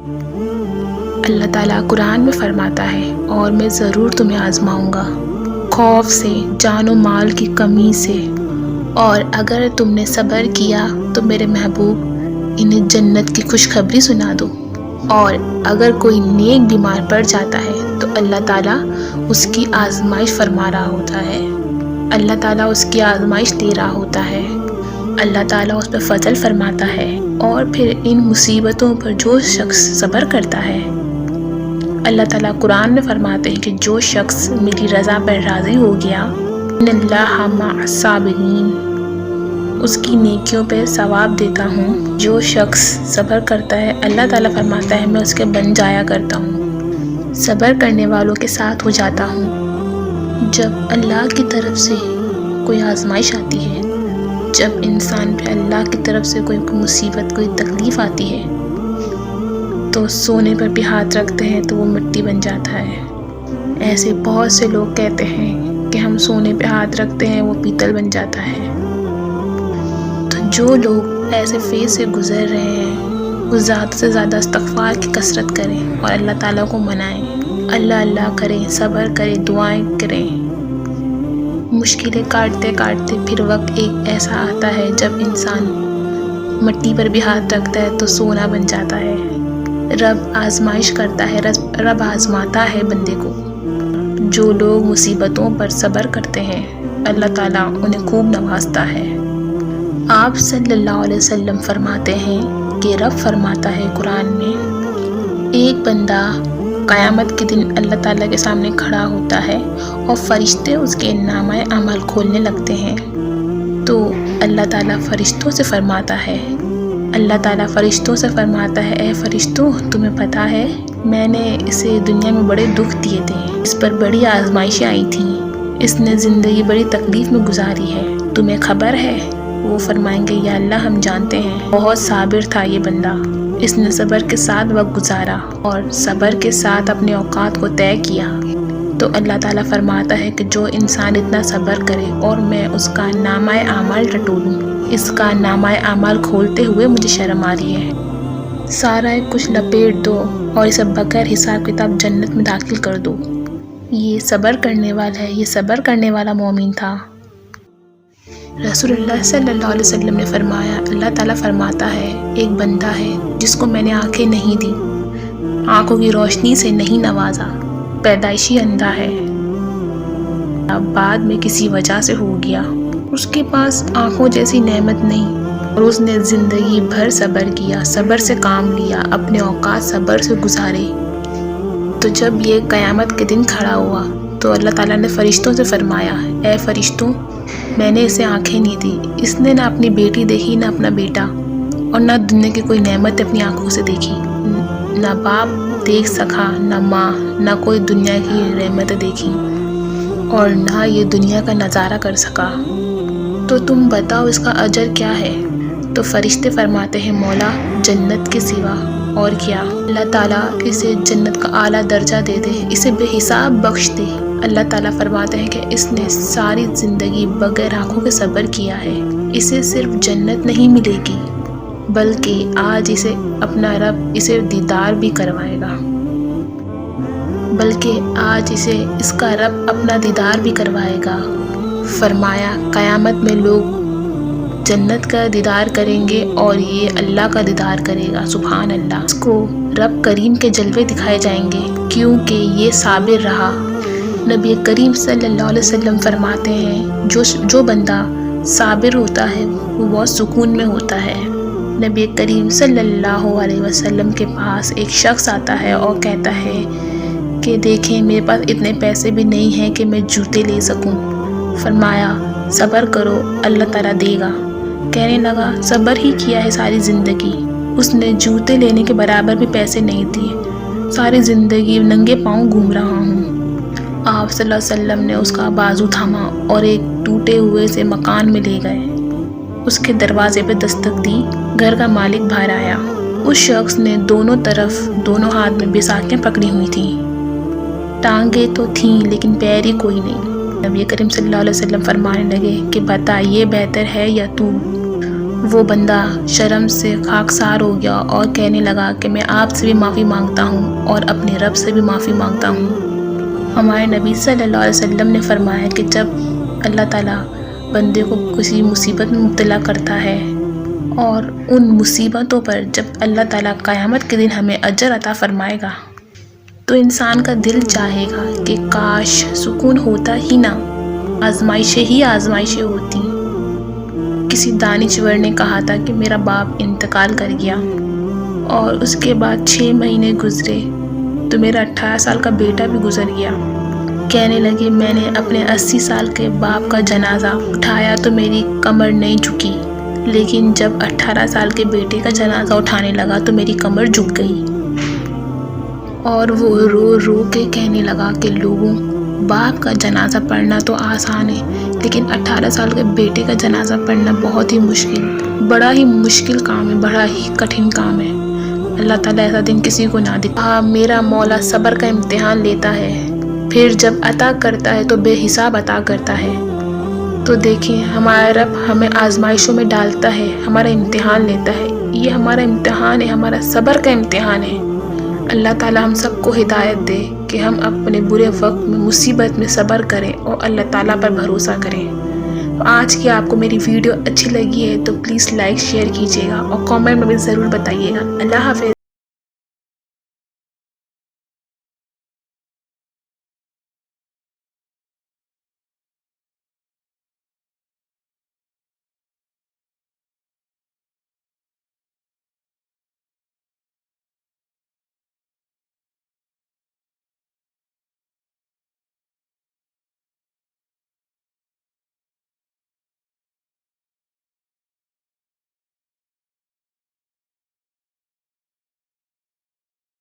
اللہ تعالیٰ قرآن میں فرماتا ہے اور میں ضرور تمہیں آزماؤں گا، خوف سے، جان و مال کی کمی سے، اور اگر تم نے صبر کیا تو میرے محبوب انہیں جنت کی خوشخبری سنا دو، اور اگر کوئی نیک بیمار پڑ جاتا ہے تو اللہ تعالیٰ اس کی آزمائش فرما رہا ہوتا ہے، اللہ تعالیٰ اس کی آزمائش دے رہا ہوتا ہے، اللہ تعالیٰ اس پہ فضل فرماتا ہے۔ اور پھر ان مصیبتوں پر جو شخص صبر کرتا ہے، اللہ تعالیٰ قرآن میں فرماتے ہیں کہ جو شخص میری رضا پر راضی ہو گیا، ان اللہ مع الصابرین، اس کی نیکیوں پہ ثواب دیتا ہوں۔ جو شخص صبر کرتا ہے، اللہ تعالیٰ فرماتا ہے میں اس کے بن جایا کرتا ہوں، صبر کرنے والوں کے ساتھ ہو جاتا ہوں۔ جب اللہ کی طرف سے کوئی آزمائش آتی ہے، جب انسان پہ اللہ کی طرف سے کوئی مصیبت، کوئی تکلیف آتی ہے، تو سونے پر بھی ہاتھ رکھتے ہیں تو وہ مٹی بن جاتا ہے۔ ایسے بہت سے لوگ کہتے ہیں کہ ہم سونے پہ ہاتھ رکھتے ہیں وہ پیتل بن جاتا ہے۔ تو جو لوگ ایسے فیز سے گزر رہے ہیں وہ زیادہ سے زیادہ استغفار کی کثرت کریں اور اللہ تعالیٰ کو منائیں، اللہ اللہ کریں، صبر کریں، دعائیں کریں۔ مشکلیں کاٹتے کاٹتے پھر وقت ایک ایسا آتا ہے جب انسان مٹی پر بھی ہاتھ رکھتا ہے تو سونا بن جاتا ہے۔ رب آزمائش کرتا ہے، رب آزماتا ہے بندے کو۔ جو لوگ مصیبتوں پر صبر کرتے ہیں اللہ تعالیٰ انہیں خوب نوازتا ہے۔ آپ صلی اللہ علیہ وسلم فرماتے ہیں کہ رب فرماتا ہے قرآن میں، ایک بندہ قیامت کے دن اللہ تعالیٰ کے سامنے کھڑا ہوتا ہے اور فرشتے اس کے نامہ اعمال کھولنے لگتے ہیں، تو اللہ تعالیٰ فرشتوں سے فرماتا ہے، اللہ تعالیٰ فرشتوں سے فرماتا ہے اے فرشتوں، تمہیں پتہ ہے میں نے اسے دنیا میں بڑے دکھ دیے تھے، اس پر بڑی آزمائشیں آئی تھیں، اس نے زندگی بڑی تکلیف میں گزاری ہے، تمہیں خبر ہے؟ وہ فرمائیں گے یا اللہ ہم جانتے ہیں، بہت صابر تھا یہ بندہ، اس نے صبر کے ساتھ وقت گزارا اور صبر کے ساتھ اپنے اوقات کو طے کیا۔ تو اللہ تعالیٰ فرماتا ہے کہ جو انسان اتنا صبر کرے اور میں اس کا نامہ اعمال ٹٹولوں، اس کا نامہ اعمال کھولتے ہوئے مجھے شرم آ رہی ہے، سارا کچھ لپیٹ دو اور اسے بغیر حساب کتاب جنت میں داخل کر دو۔ یہ صبر کرنے والا ہے، یہ صبر کرنے والا مومن تھا۔ رسول اللہ صلی اللہ علیہ وسلم نے فرمایا، اللہ تعالیٰ فرماتا ہے ایک بندہ ہے جس کو میں نے آنکھیں نہیں دی، آنکھوں کی روشنی سے نہیں نوازا، پیدائشی اندھا ہے، اب بعد میں کسی وجہ سے ہو گیا، اس کے پاس آنکھوں جیسی نعمت نہیں، اور اس نے زندگی بھر صبر کیا، صبر سے کام لیا، اپنے اوقات صبر سے گزارے۔ تو جب یہ قیامت کے دن کھڑا ہوا تو اللہ تعالیٰ نے فرشتوں سے فرمایا، اے فرشتوں، میں نے اسے آنکھیں نہیں دی، اس نے نہ اپنی بیٹی دیکھی، نہ اپنا بیٹا، اور نہ دنیا کی کوئی نعمت اپنی آنکھوں سے دیکھی، نہ باپ دیکھ سکا، نہ ماں، نہ کوئی دنیا کی نعمتیں دیکھی، اور نہ یہ دنیا کا نظارہ کر سکا، تو تم بتاؤ اس کا اجر کیا ہے؟ تو فرشتے فرماتے ہیں مولا جنت کے سوا اور کیا، اللہ تعالیٰ اسے جنت کا اعلیٰ درجہ دے دے، اسے بے حساب بخش دے۔ اللہ تعالیٰ فرماتے ہیں کہ اس نے ساری زندگی بغیر آنکھوں کے صبر کیا ہے، اسے صرف جنت نہیں ملے گی بلکہ آج اسے اپنا رب اسے دیدار بھی کروائے گا، بلکہ آج اسے اس کا رب اپنا دیدار بھی کروائے گا۔ فرمایا قیامت میں لوگ جنت کا دیدار کریں گے اور یہ اللہ کا دیدار کرے گا، سبحان اللہ، اس کو رب کریم کے جلوے دکھائے جائیں گے کیونکہ یہ صابر رہا۔ نبی کریم صلی اللہ علیہ وسلم فرماتے ہیں جو بندہ صابر ہوتا ہے وہ بہت سکون میں ہوتا ہے۔ نبی کریم صلی اللہ علیہ وسلم کے پاس ایک شخص آتا ہے اور کہتا ہے کہ دیکھیں میرے پاس اتنے پیسے بھی نہیں ہیں کہ میں جوتے لے سکوں، فرمایا صبر کرو اللہ تعالیٰ دے گا۔ کہنے لگا صبر ہی کیا ہے ساری زندگی، اس نے جوتے لینے کے برابر بھی پیسے نہیں دیے، ساری زندگی ننگے پاؤں گھوم رہا ہوں۔ آپ صلی اللہ علیہ وسلم نے اس کا بازو تھاما اور ایک ٹوٹے ہوئے سے مکان میں لے گئے، اس کے دروازے پہ دستک دی، گھر کا مالک باہر آیا، اس شخص نے دونوں طرف دونوں ہاتھ میں بیساکھیاں پکڑی ہوئی تھیں، ٹانگیں تو تھیں لیکن پیر ہی کوئی نہیں۔ نبی کریم صلی اللہ علیہ وسلم فرمانے لگے کہ بتا یہ بہتر ہے یا تو؟ وہ بندہ شرم سے خاکسار ہو گیا اور کہنے لگا کہ میں آپ سے بھی معافی مانگتا ہوں اور اپنے رب سے بھی معافی مانگتا ہوں۔ ہمارے نبی صلی اللہ علیہ وسلم نے فرمایا کہ جب اللہ تعالیٰ بندے کو کسی مصیبت میں مبتلا کرتا ہے اور ان مصیبتوں پر جب اللہ تعالیٰ قیامت کے دن ہمیں اجر عطا فرمائے گا تو انسان کا دل چاہے گا کہ کاش سکون ہوتا ہی نہ، آزمائشیں ہی آزمائشیں ہوتی۔ کسی دانشور نے کہا تھا کہ میرا باپ انتقال کر گیا اور اس کے بعد 6 مہینے گزرے تو میرا 18 سال کا بیٹا بھی گزر گیا۔ کہنے لگے میں نے اپنے 80 سال کے باپ کا جنازہ اٹھایا تو میری کمر نہیں جھکی، لیکن جب 18 سال کے بیٹے کا جنازہ اٹھانے لگا تو میری کمر جھک گئی۔ اور وہ رو رو کے کہنے لگا کہ لوگوں، باپ کا جنازہ پڑھنا تو آسان ہے لیکن 18 سال کے بیٹے کا جنازہ پڑھنا بہت ہی مشکل، بڑا ہی مشکل کام ہے، بڑا ہی کٹھن کام ہے۔ اللہ تعالیٰ ایسا دن کسی کو نہ دے۔ میرا مولا صبر کا امتحان لیتا ہے، پھر جب عطا کرتا ہے تو بے حساب عطا کرتا ہے۔ تو دیکھیں ہمارا رب ہمیں آزمائشوں میں ڈالتا ہے، ہمارا امتحان لیتا ہے، یہ ہمارا امتحان ہے، ہمارا صبر کا امتحان ہے۔ اللہ تعالیٰ ہم سب کو ہدایت دے کہ ہم اپنے برے وقت میں مصیبت میں صبر کریں اور اللہ تعالیٰ پر بھروسہ کریں۔ آج کی آپ کو میری ویڈیو اچھی لگی ہے تو پلیز لائک شیئر کیجیے گا اور کامنٹ میں بھی ضرور بتائیے گا۔ اللہ حافظ۔